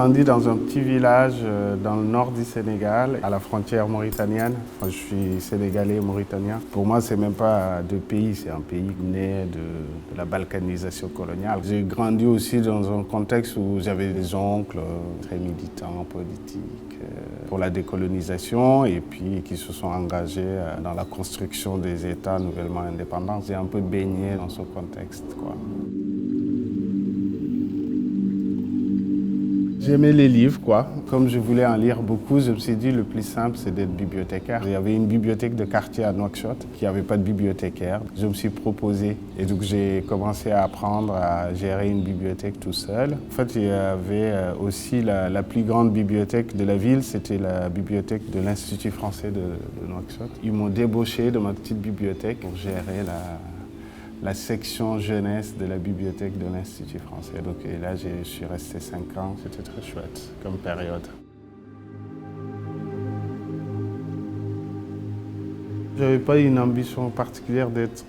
grandi dans un petit village dans le nord du Sénégal, à la frontière mauritanienne. Enfin, je suis sénégalais mauritanien. Pour moi, c'est même pas deux pays, c'est un pays né de la balkanisation coloniale. J'ai grandi aussi dans un contexte où j'avais des oncles très militants, politiques, pour la décolonisation et puis qui se sont engagés dans la construction des États nouvellement indépendants. J'ai un peu baigné dans ce contexte, quoi. J'aimais les livres, quoi. Comme je voulais en lire beaucoup, je me suis dit le plus simple, c'est d'être bibliothécaire. Il y avait une bibliothèque de quartier à Nouakchott qui n'avait pas de bibliothécaire. Je me suis proposé et donc j'ai commencé à apprendre à gérer une bibliothèque tout seul. En fait, il y avait aussi la plus grande bibliothèque de la ville, c'était la bibliothèque de l'Institut français de Nouakchott. Ils m'ont débauché de ma petite bibliothèque pour gérer la section jeunesse de la bibliothèque de l'Institut français. Donc, et là, je suis resté 5 ans. C'était très chouette comme période. Je n'avais pas une ambition particulière d'être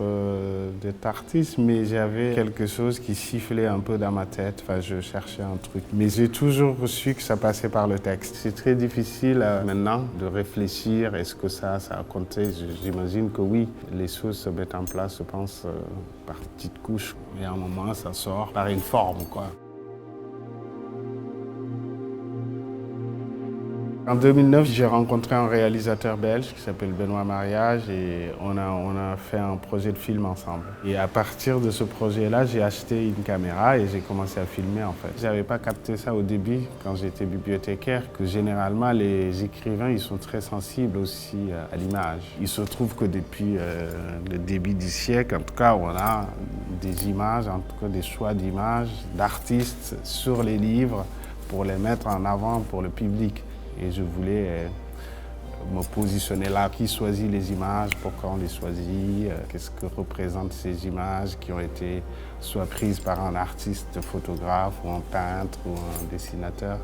artiste, mais j'avais quelque chose qui sifflait un peu dans ma tête. Enfin, je cherchais un truc. Mais j'ai toujours su que ça passait par le texte. C'est très difficile maintenant de réfléchir. Est-ce que ça a compté? J'imagine que oui. Les choses se mettent en place, je pense, par petites couches. Et à un moment, ça sort par une forme, quoi. En 2009, j'ai rencontré un réalisateur belge qui s'appelle Benoît Mariage et on a fait un projet de film ensemble. Et à partir de ce projet-là, j'ai acheté une caméra et j'ai commencé à filmer en fait. Je n'avais pas capté ça au début quand j'étais bibliothécaire, que généralement les écrivains ils sont très sensibles aussi à l'image. Il se trouve que depuis le début du siècle, en tout cas, on a des images, en tout cas des choix d'images d'artistes sur les livres pour les mettre en avant pour le public. Et je voulais me positionner là. Qui choisit les images, pourquoi on les choisit, qu'est-ce que représentent ces images qui ont été soit prises par un artiste photographe ou un peintre ou un dessinateur.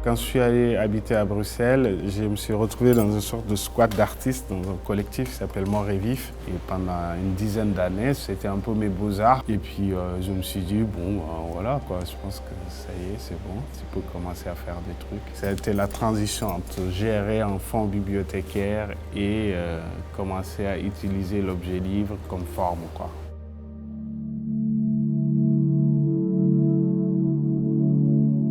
Quand je suis allé habiter à Bruxelles, je me suis retrouvé dans une sorte de squat d'artistes, dans un collectif qui s'appelle Mort et Vif. Et pendant une dizaine d'années, c'était un peu mes beaux-arts. Et puis je me suis dit, bon, voilà, quoi, je pense que ça y est, c'est bon, tu peux commencer à faire des trucs. Ça a été la transition entre gérer un fonds bibliothécaire et commencer à utiliser l'objet livre comme forme, quoi.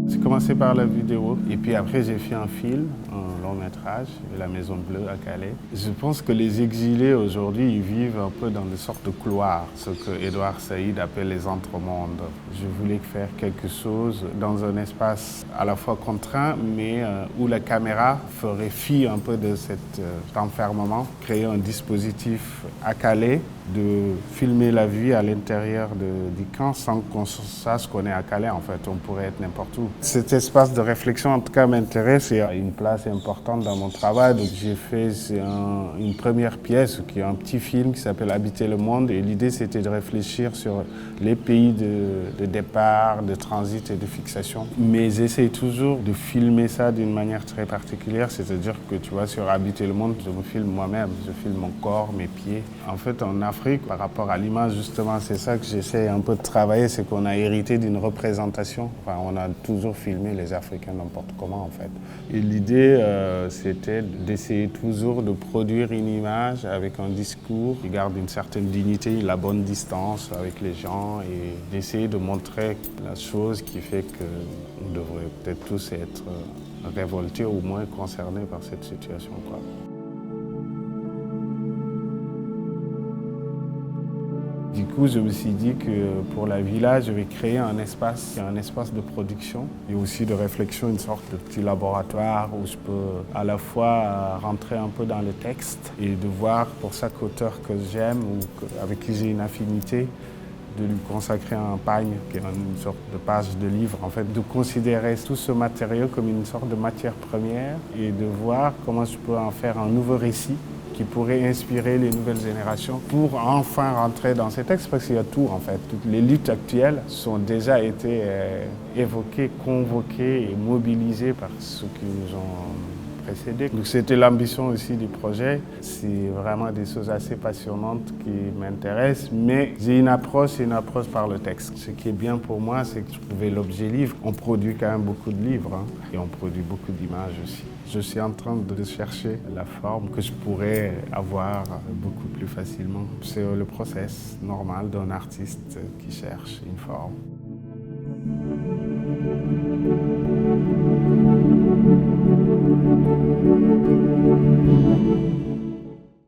J'ai commencé par la vidéo et puis après j'ai fait un film, un long métrage, La Maison Bleue à Calais. Je pense que les exilés aujourd'hui, ils vivent un peu dans des sortes de couloirs, ce que Édouard Saïd appelle les entremondes. Je voulais faire quelque chose dans un espace à la fois contraint, mais où la caméra ferait fi un peu de cet enfermement, créer un dispositif à Calais, de filmer la vie à l'intérieur du camp sans qu'on sache qu'on est à Calais en fait, on pourrait être n'importe où. Cet espace de réflexion en tout cas m'intéresse et a une place importante dans mon travail. Donc j'ai fait une première pièce qui est un petit film qui s'appelle Habiter le monde et l'idée c'était de réfléchir sur les pays de départ, de transit et de fixation. Mais j'essaie toujours de filmer ça d'une manière très particulière, c'est-à-dire que tu vois sur Habiter le monde, je me filme moi-même, je filme mon corps, mes pieds. En fait en Afrique, par rapport à l'image, justement, c'est ça que j'essaie un peu de travailler, c'est qu'on a hérité d'une représentation. Enfin, on a toujours filmé les Africains n'importe comment, en fait. Et l'idée, c'était d'essayer toujours de produire une image avec un discours qui garde une certaine dignité, la bonne distance avec les gens et d'essayer de montrer la chose qui fait qu'on devrait peut-être tous être révoltés ou au moins concernés par cette situation, quoi. Du coup, je me suis dit que pour la villa, je vais créer un espace de production et aussi de réflexion, une sorte de petit laboratoire où je peux à la fois rentrer un peu dans le texte et de voir pour chaque auteur que j'aime ou avec qui j'ai une affinité, de lui consacrer un pagne, qui est une sorte de page de livre, en fait, de considérer tout ce matériau comme une sorte de matière première et de voir comment je peux en faire un nouveau récit qui pourrait inspirer les nouvelles générations pour enfin rentrer dans ces textes, parce qu'il y a tout en fait. Toutes les luttes actuelles sont déjà été évoquées, convoquées et mobilisées par ceux qui nous ont précédé. Donc c'était l'ambition aussi du projet. C'est vraiment des choses assez passionnantes qui m'intéressent, mais j'ai une approche par le texte. Ce qui est bien pour moi, c'est que trouver l'objet livre. On produit quand même beaucoup de livres et on produit beaucoup d'images aussi. Je suis en train de chercher la forme que je pourrais avoir beaucoup plus facilement. C'est le process normal d'un artiste qui cherche une forme.